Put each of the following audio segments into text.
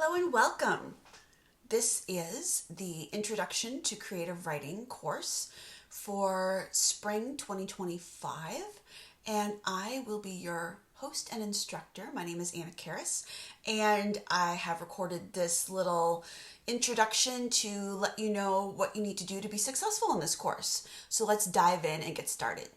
Hello and welcome. This is the Introduction to Creative Writing course for spring 2025, and I will be your host and instructor. My name is Anna Karras, and I have recorded this little introduction to let you know what you need to do to be successful in this course. So let's dive in and get started.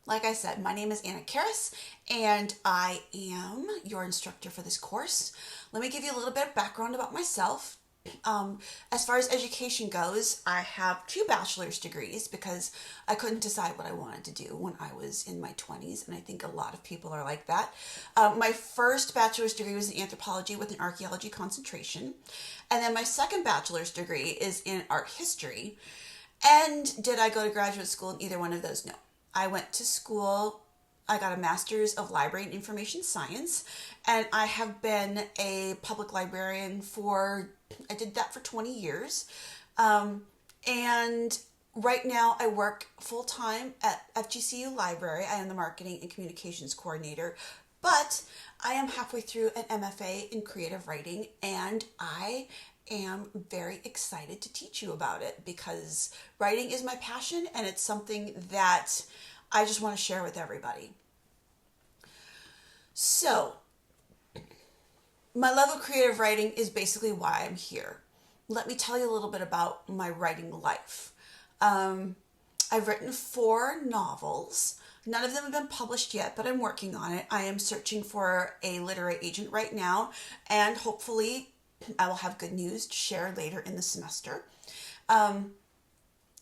Like I said, my name is Anna Karras, and I am your instructor for this course. Let me give you a little bit of background about myself. As far as education goes, I have 2 bachelor's degrees because I couldn't decide what I wanted to do when I was in my 20s, and I think a lot of people are like that. My first bachelor's degree was in anthropology with an archaeology concentration, and then my second bachelor's degree is in art history. And did I go to graduate school in either one of those? No. I went to school, I got a master's of library and information science, and I have been a public librarian I did that for 20 years. And right now I work full-time at FGCU Library. I am the marketing and communications coordinator, but I am halfway through an MFA in creative writing, and I am very excited to teach you about it because writing is my passion and it's something that I just want to share with everybody. So, my love of creative writing is basically why I'm here. Let me tell you a little bit about my writing life. I've written 4 novels. None of them have been published yet, but I'm working on it. I am searching for a literary agent right now, and hopefully I will have good news to share later in the semester.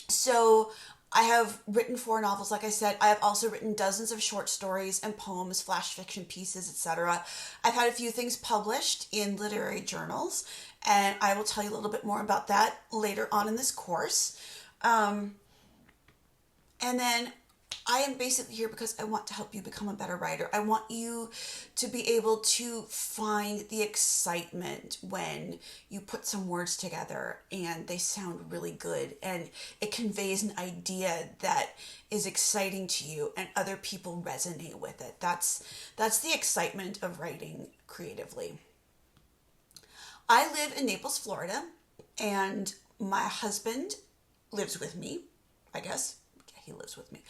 So I have written 4 novels, like I said. I have also written dozens of short stories and poems, flash fiction pieces, etc. I've had a few things published in literary journals, and I will tell you a little bit more about that later on in this course. And then I am basically here because I want to help you become a better writer. I want you to be able to find the excitement when you put some words together and they sound really good and it conveys an idea that is exciting to you and other people resonate with it. That's the excitement of writing creatively. I live in Naples, Florida, and my husband lives with me, I guess. He lives with me.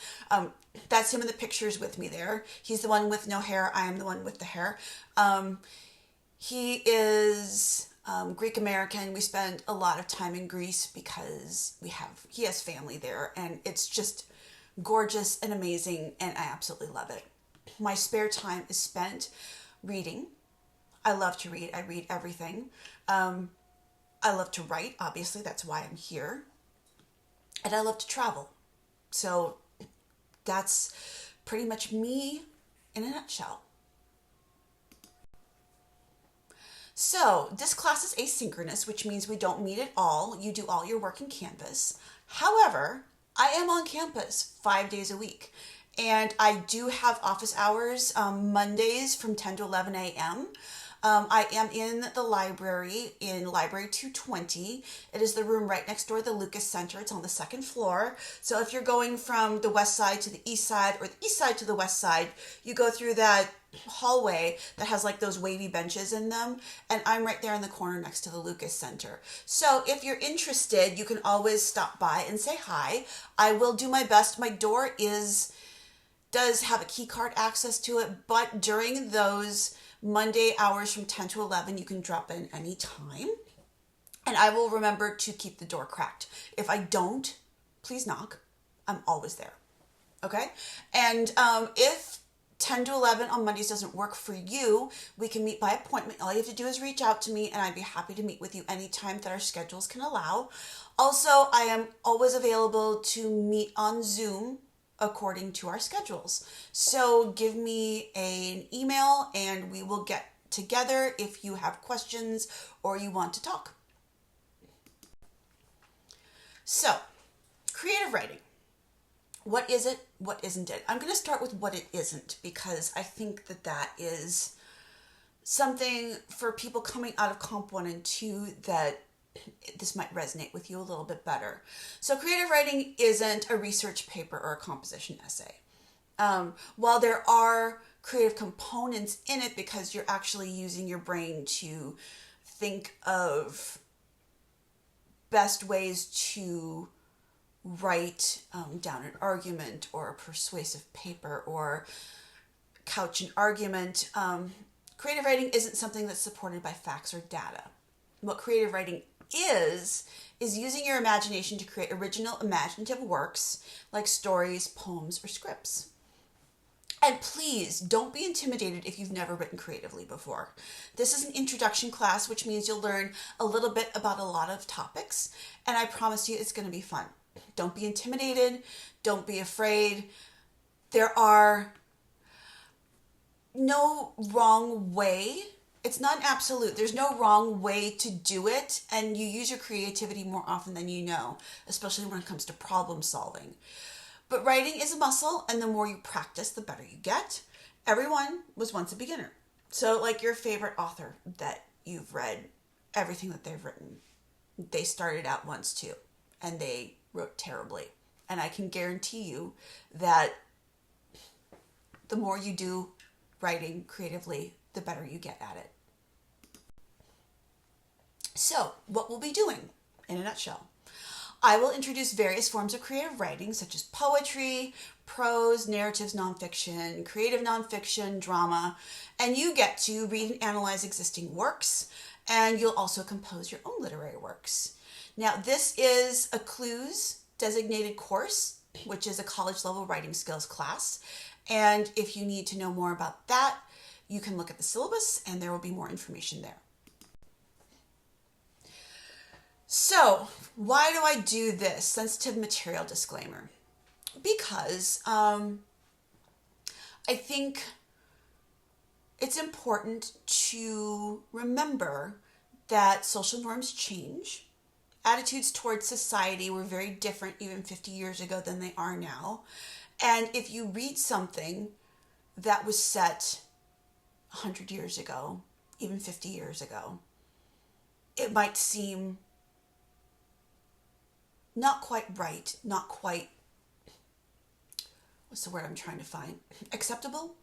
That's him in the pictures with me there. He's the one with no hair. I am the one with the hair. He is Greek American. We spend a lot of time in Greece because he has family there, and it's just gorgeous and amazing, and I absolutely love it. My spare time is spent reading. I love to read. I read everything. I love to write. Obviously, that's why I'm here. And I love to travel. So that's pretty much me in a nutshell. So this class is asynchronous, which means we don't meet at all. You do all your work in Canvas. However, I am on campus 5 days a week. And I do have office hours Mondays from 10 to 11 a.m. I am in the library in Library 220. It is the room right next door to the Lucas Center. It's on the 2nd floor. So if you're going from the west side to the east side or the east side to the west side, you go through that hallway that has like those wavy benches in them, and I'm right there in the corner next to the Lucas Center. So if you're interested, you can always stop by and say hi. I will do my best. My door does have a key card access to it, but during those Monday hours from 10 to 11, you can drop in any time. And I will remember to keep the door cracked. If I don't, please knock. I'm always there. Okay? And if 10 to 11 on Mondays doesn't work for you, we can meet by appointment. All you have to do is reach out to me, and I'd be happy to meet with you anytime that our schedules can allow. Also, I am always available to meet on Zoom according to our schedules. So give me an email and we will get together if you have questions or you want to talk. So, creative writing. What is it? What isn't it? I'm going to start with what it isn't because I think that is something for people coming out of Comp 1 and 2 that this might resonate with you a little bit better. So creative writing isn't a research paper or a composition essay. While there are creative components in it because you're actually using your brain to think of best ways to write down an argument or a persuasive paper or couch an argument. Creative writing isn't something that's supported by facts or data. What creative writing is using your imagination to create original imaginative works like stories, poems, or scripts. And please don't be intimidated if you've never written creatively before. This is an introduction class, which means you'll learn a little bit about a lot of topics, and I promise you it's going to be fun. Don't be intimidated. Don't be afraid. There are no wrong way. It's not an absolute. There's no wrong way to do it, and you use your creativity more often than you know, especially when it comes to problem solving. But writing is a muscle, and the more you practice, the better you get. Everyone was once a beginner. So, like your favorite author that you've read, everything that they've written, they started out once too, and they wrote terribly. And I can guarantee you that the more you do writing creatively, the better you get at it. So, what we'll be doing, in a nutshell, I will introduce various forms of creative writing, such as poetry, prose, narratives, nonfiction, creative nonfiction, drama, and you get to read and analyze existing works, and you'll also compose your own literary works. Now, this is a CLUES designated course, which is a college-level writing skills class, and if you need to know more about that, you can look at the syllabus, and there will be more information there. So, why do I do this? Sensitive material disclaimer. Because I think it's important to remember that social norms change. Attitudes towards society were very different even 50 years ago than they are now. And if you read something that was set 100 years ago, even 50 years ago, it might seem not quite right, not quite, what's the word I'm trying to find? Acceptable?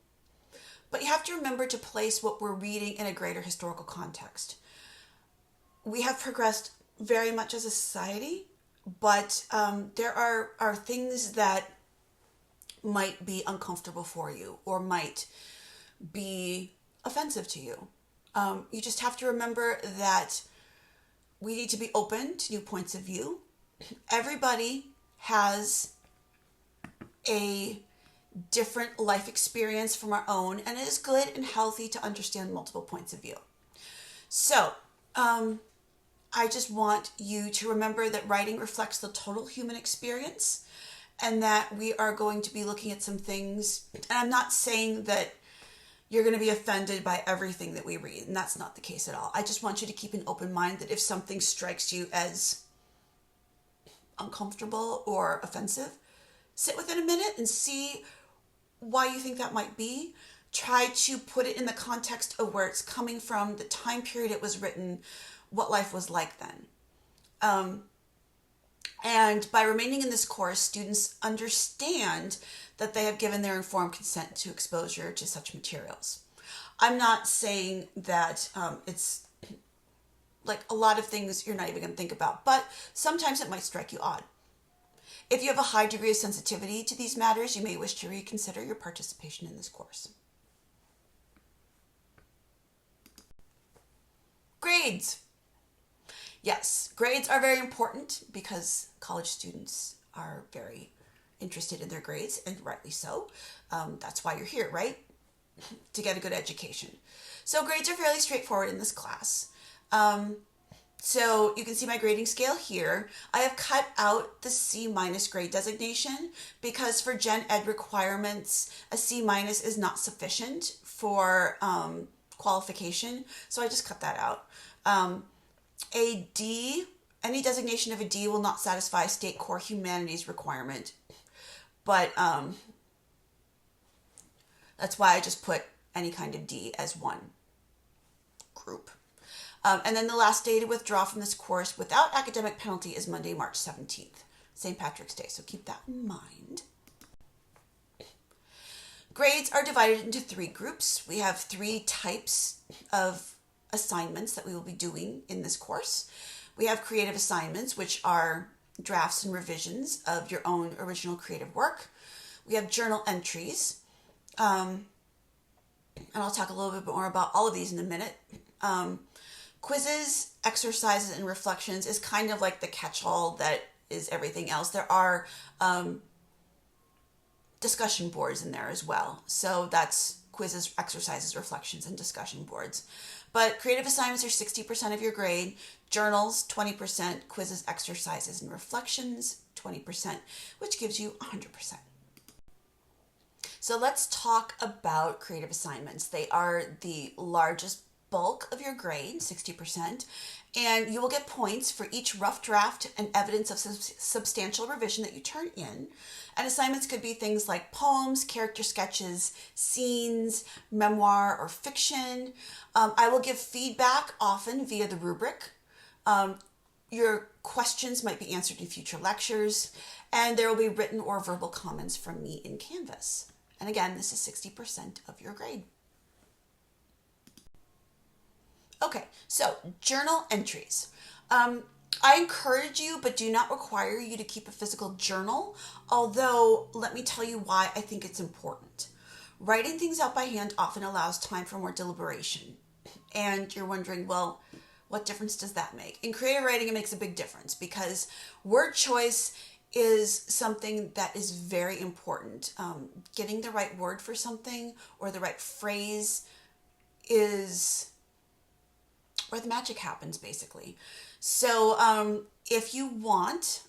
But you have to remember to place what we're reading in a greater historical context. We have progressed very much as a society, but there are things that might be uncomfortable for you or might be offensive to you. You just have to remember that we need to be open to new points of view. Everybody has a different life experience from our own, and it is good and healthy to understand multiple points of view. So, I just want you to remember that writing reflects the total human experience, and that we are going to be looking at some things, and I'm not saying that you're going to be offended by everything that we read, and that's not the case at all. I just want you to keep an open mind that if something strikes you as uncomfortable or offensive, sit with it a minute and see why you think that might be. Try to put it in the context of where it's coming from, the time period it was written, what life was like then. And by remaining in this course, students understand that they have given their informed consent to exposure to such materials. I'm not saying that it's like a lot of things you're not even going to think about, but sometimes it might strike you odd. If you have a high degree of sensitivity to these matters, you may wish to reconsider your participation in this course. Grades. Yes, grades are very important because college students are very interested in their grades, and rightly so. That's why you're here, right? To get a good education. So grades are fairly straightforward in this class. So you can see my grading scale here. I have cut out the C- grade designation because for Gen Ed requirements, a C- is not sufficient for qualification. So I just cut that out. A D, any designation of a D will not satisfy state core humanities requirement. But that's why I just put any kind of D as one group. And then the last day to withdraw from this course without academic penalty is Monday, March 17th, St. Patrick's Day. So keep that in mind. Grades are divided into three groups. We have three types of assignments that we will be doing in this course. We have creative assignments, which are drafts and revisions of your own original creative work. We have journal entries, and I'll talk a little bit more about all of these in a minute. Quizzes, exercises, and reflections is kind of like the catch-all that is everything else. There are discussion boards in there as well. So that's quizzes, exercises, reflections, and discussion boards. But creative assignments are 60% of your grade, journals 20%, quizzes, exercises, and reflections 20%, which gives you 100%. So let's talk about creative assignments. They are the largest bulk of your grade, 60%, and you will get points for each rough draft and evidence of substantial revision that you turn in. And assignments could be things like poems, character sketches, scenes, memoir, or fiction. I will give feedback often via the rubric. Your questions might be answered in future lectures, and there will be written or verbal comments from me in Canvas. And again, this is 60% of your grade. Okay, so journal entries. I encourage you, but do not require you to keep a physical journal, although let me tell you why I think it's important. Writing things out by hand often allows time for more deliberation. And you're wondering, well, what difference does that make? In creative writing, it makes a big difference because word choice is something that is very important. Getting the right word for something or the right phrase is where the magic happens, basically. So if you want,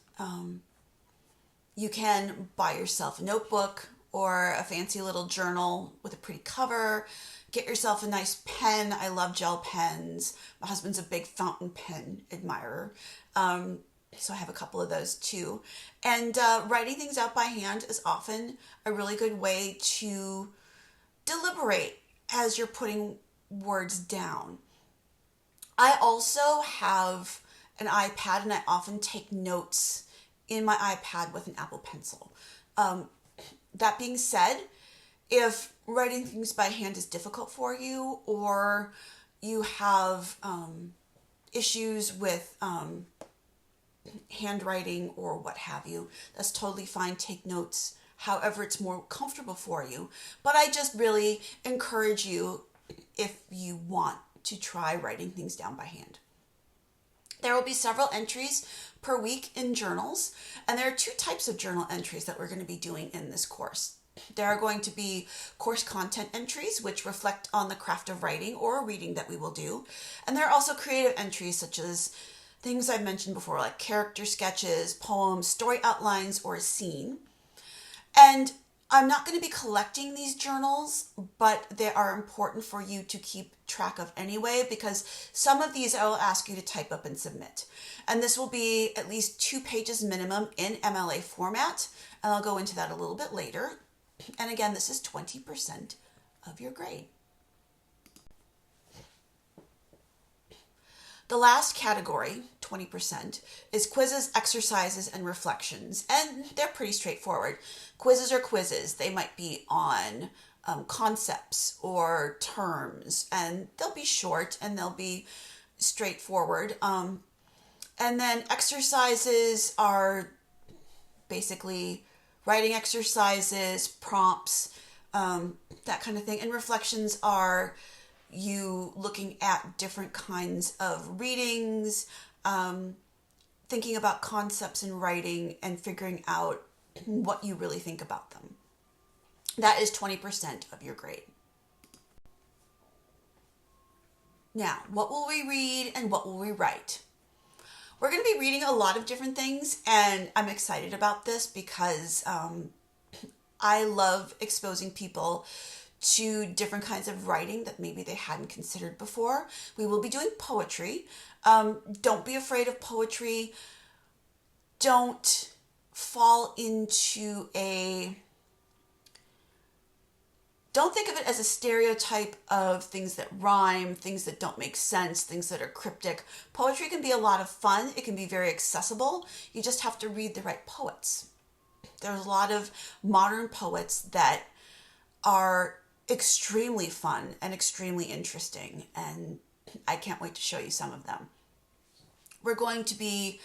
you can buy yourself a notebook or a fancy little journal with a pretty cover. Get yourself a nice pen. I love gel pens. My husband's a big fountain pen admirer. So I have a couple of those too. And writing things out by hand is often a really good way to deliberate as you're putting words down. I also have an iPad and I often take notes in my iPad with an Apple Pencil. That being said, if writing things by hand is difficult for you or you have issues with handwriting or what have you, that's totally fine. Take notes however it's more comfortable for you. But I just really encourage you, if you want, to try writing things down by hand. There will be several entries per week in journals, and there are two types of journal entries that we're going to be doing in this course. There are going to be course content entries, which reflect on the craft of writing or reading that we will do. And there are also creative entries, such as things I've mentioned before, like character sketches, poems, story outlines, or a scene. And I'm not going to be collecting these journals, but they are important for you to keep track of anyway, because some of these I will ask you to type up and submit. And this will be at least 2 pages minimum in MLA format, and I'll go into that a little bit later. And again, this is 20% of your grade. The last category, 20%, is quizzes, exercises, and reflections. And they're pretty straightforward. Quizzes are quizzes. They might be on concepts or terms, and they'll be short and they'll be straightforward. And then exercises are basically writing exercises, prompts, that kind of thing. And reflections are you looking at different kinds of readings, thinking about concepts in writing, and figuring out what you really think about them. That is 20% of your grade. Now, what will we read and what will we write? We're going to be reading a lot of different things, and I'm excited about this because I love exposing people to different kinds of writing that maybe they hadn't considered before. We will be doing poetry. Don't be afraid of poetry. Don't fall into don't think of it as a stereotype of things that rhyme, things that don't make sense, things that are cryptic. Poetry can be a lot of fun. It can be very accessible. You just have to read the right poets. There's a lot of modern poets that are extremely fun and extremely interesting, and I can't wait to show you some of them. We're going to be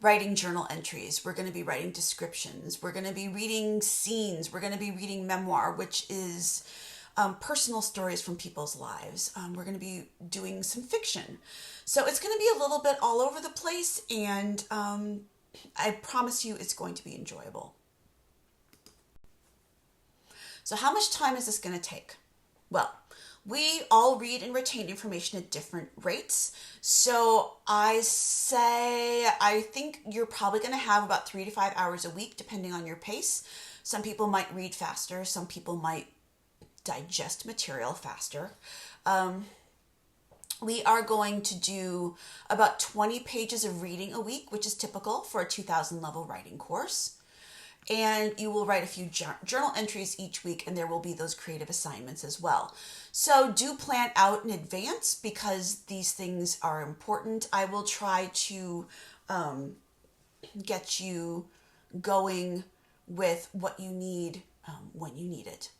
writing journal entries. We're going to be writing descriptions. We're going to be reading scenes. We're going to be reading memoir, which is personal stories from people's lives. We're going to be doing some fiction. So it's going to be a little bit all over the place, and I promise you it's going to be enjoyable. So how much time is this going to take? Well, we all read and retain information at different rates. So I think you're probably going to have about 3 to 5 hours a week, depending on your pace. Some people might read faster. Some people might digest material faster. We are going to do about 20 pages of reading a week, which is typical for a 2000 level writing course. And you will write a few journal entries each week, and there will be those creative assignments as well. So do plan out in advance because these things are important. I will try to get you going with what you need when you need it.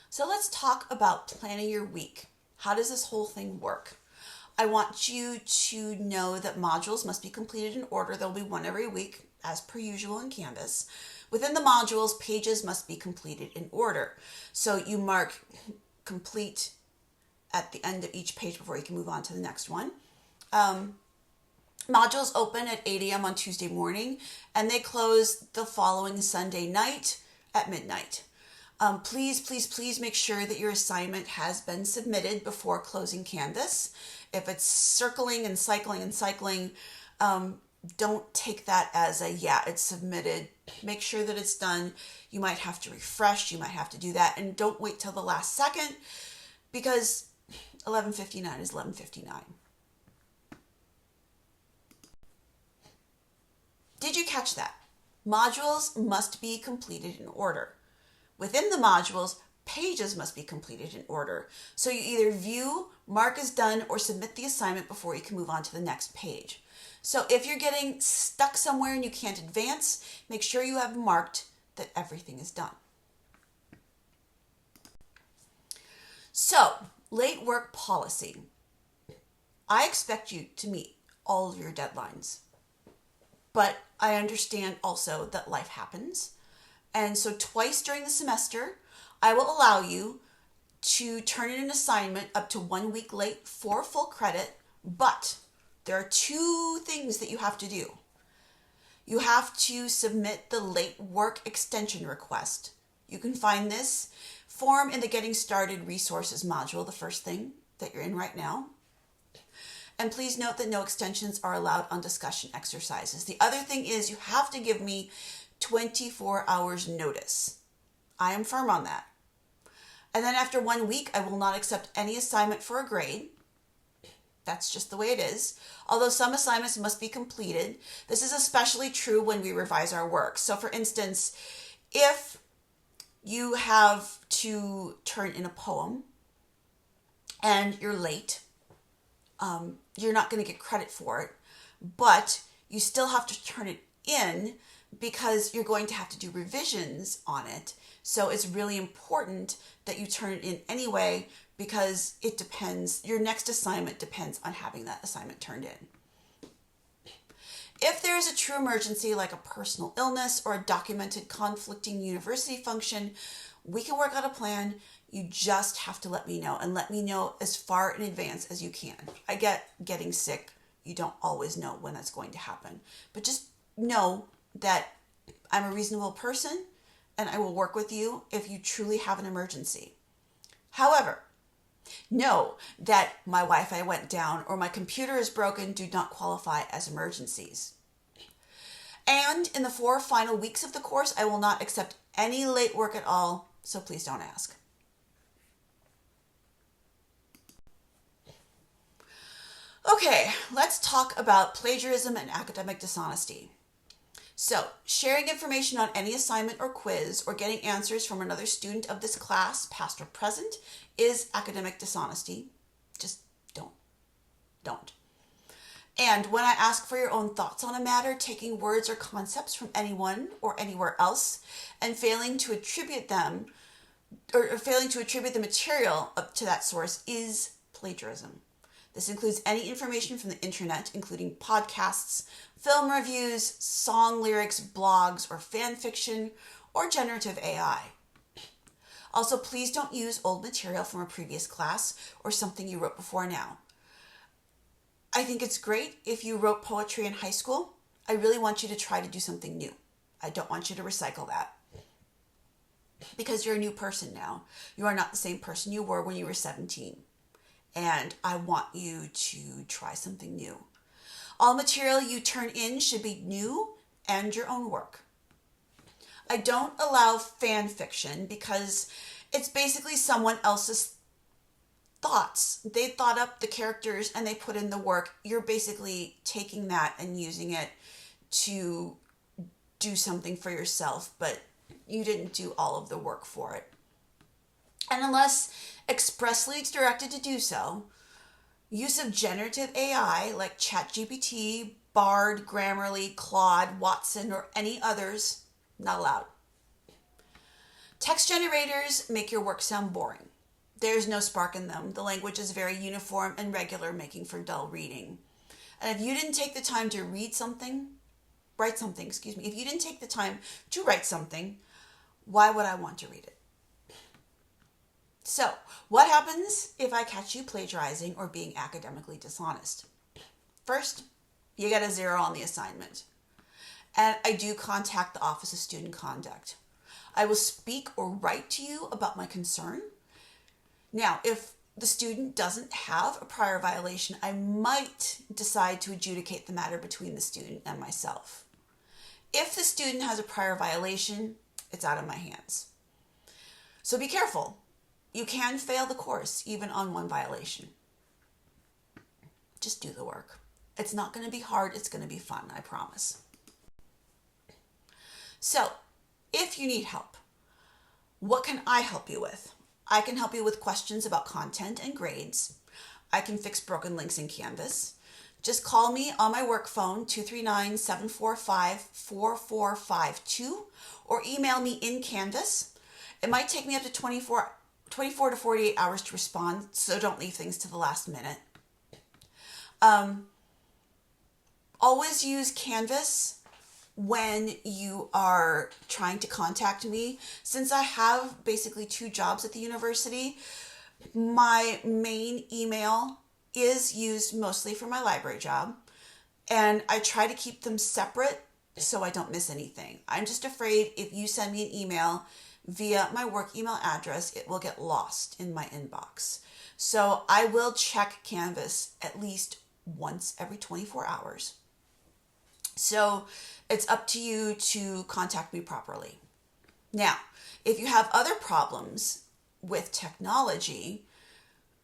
So let's talk about planning your week. How does this whole thing work? I want you to know that modules must be completed in order. There'll be one every week, as per usual in Canvas. Within the modules, pages must be completed in order. So you mark complete at the end of each page before you can move on to the next one. Modules open at 8 a.m. on Tuesday morning, and they close the following Sunday night at midnight. Please make sure that your assignment has been submitted before closing Canvas. If it's circling and cycling, don't take that as it's submitted. Make sure that it's done. You might have to refresh. You might have to do that. And don't wait till the last second because 11:59 is 11:59. Did you catch that? Modules must be completed in order. Within the modules, pages must be completed in order. So you either view, mark as done, or submit the assignment before you can move on to the next page. So if you're getting stuck somewhere and you can't advance, make sure you have marked that everything is done. So, late work policy. I expect you to meet all of your deadlines, but I understand also that life happens. And so twice during the semester, I will allow you to turn in an assignment up to 1 week late for full credit, but there are 2 things that you have to do. You have to submit the late work extension request. You can find this form in the Getting Started Resources module, the first thing that you're in right now. And please note that no extensions are allowed on discussion exercises. The other thing is you have to give me 24 hours notice. I am firm on that. And then after 1 week, I will not accept any assignment for a grade. That's just the way it is. Although some assignments must be completed, this is especially true when we revise our work. So for instance, if you have to turn in a poem and you're late, you're not going to get credit for it, but you still have to turn it in because you're going to have to do revisions on it. So it's really important that you turn it in anyway because it depends, your next assignment depends on having that assignment turned in. If there is a true emergency like a personal illness or a documented conflicting university function, we can work out a plan. You just have to let me know, and let me know as far in advance as you can. I get getting sick. You don't always know when that's going to happen. But just know that I'm a reasonable person and I will work with you if you truly have an emergency. However, know that my Wi-Fi went down or my computer is broken do not qualify as emergencies. And in the 4 final weeks of the course, I will not accept any late work at all, so please don't ask. Okay, let's talk about plagiarism and academic dishonesty. So, sharing information on any assignment or quiz or getting answers from another student of this class, past or present, is academic dishonesty. Just don't. And when I ask for your own thoughts on a matter, taking words or concepts from anyone or anywhere else and failing to attribute them or failing to attribute the material up to that source is plagiarism. This includes any information from the internet, including podcasts, film reviews, song lyrics, blogs, or fan fiction, or generative AI. Also, please don't use old material from a previous class or something you wrote before now. I think it's great if you wrote poetry in high school. I really want you to try to do something new. I don't want you to recycle that. Because you're a new person now. You are not the same person you were when you were 17. And I want you to try something new. All material you turn in should be new and your own work. I don't allow fan fiction because it's basically someone else's thoughts. They thought up the characters and they put in the work. You're basically taking that and using it to do something for yourself, but you didn't do all of the work for it. And unless expressly it's directed to do so, use of generative AI like ChatGPT, Bard, Grammarly, Claude, Watson, or any others, not allowed. Text generators make your work sound boring. There's no spark in them. The language is very uniform and regular, making for dull reading. And if you didn't take the time to write something, if you didn't take the time to write something, why would I want to read it? So, what happens if I catch you plagiarizing or being academically dishonest? First, you get a 0 on the assignment. And I do contact the Office of Student Conduct. I will speak or write to you about my concern. Now, if the student doesn't have a prior violation, I might decide to adjudicate the matter between the student and myself. If the student has a prior violation, it's out of my hands. So be careful. You can fail the course even on one violation. Just do the work. It's not going to be hard. It's going to be fun, I promise. So, if you need help, what can I help you with? I can help you with questions about content and grades. I can fix broken links in Canvas. Just call me on my work phone, 239-745-4452, or email me in Canvas. It might take me up to 24 to 48 hours to respond, so don't leave things to the last minute. Always use Canvas when you are trying to contact me. Since I have basically 2 jobs at the university, my main email is used mostly for my library job, and I try to keep them separate so I don't miss anything. I'm just afraid if you send me an email via my work email address, it will get lost in my inbox. So I will check Canvas at least once every 24 hours. So it's up to you to contact me properly. Now, if you have other problems with technology,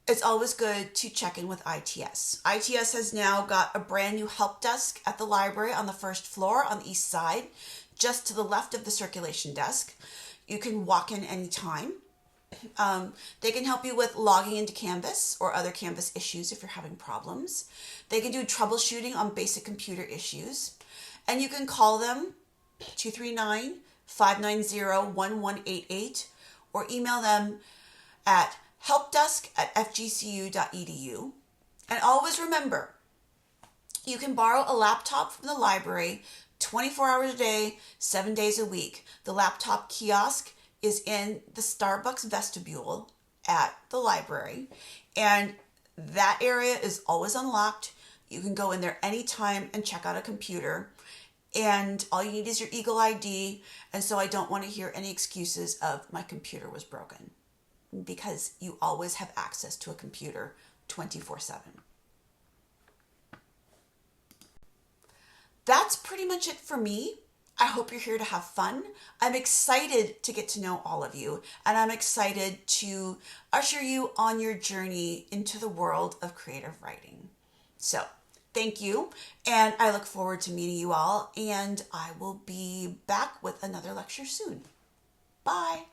it's always good to check in with ITS. ITS has now got a brand new help desk at the library on the 1st floor on the east side, just to the left of the circulation desk. You can walk in anytime. They can help you with logging into Canvas or other Canvas issues if you're having problems. They can do troubleshooting on basic computer issues. And you can call them 239-590-1188 or email them at helpdesk@fgcu.edu. And always remember, you can borrow a laptop from the library 24 hours a day, 7 days a week. The laptop kiosk is in the Starbucks vestibule at the library, and that area is always unlocked. You can go in there anytime and check out a computer, and all you need is your Eagle ID, and so I don't want to hear any excuses of my computer was broken, because you always have access to a computer 24/7. That's pretty much it for me. I hope you're here to have fun. I'm excited to get to know all of you, and I'm excited to usher you on your journey into the world of creative writing. So, thank you, and I look forward to meeting you all, and I will be back with another lecture soon. Bye.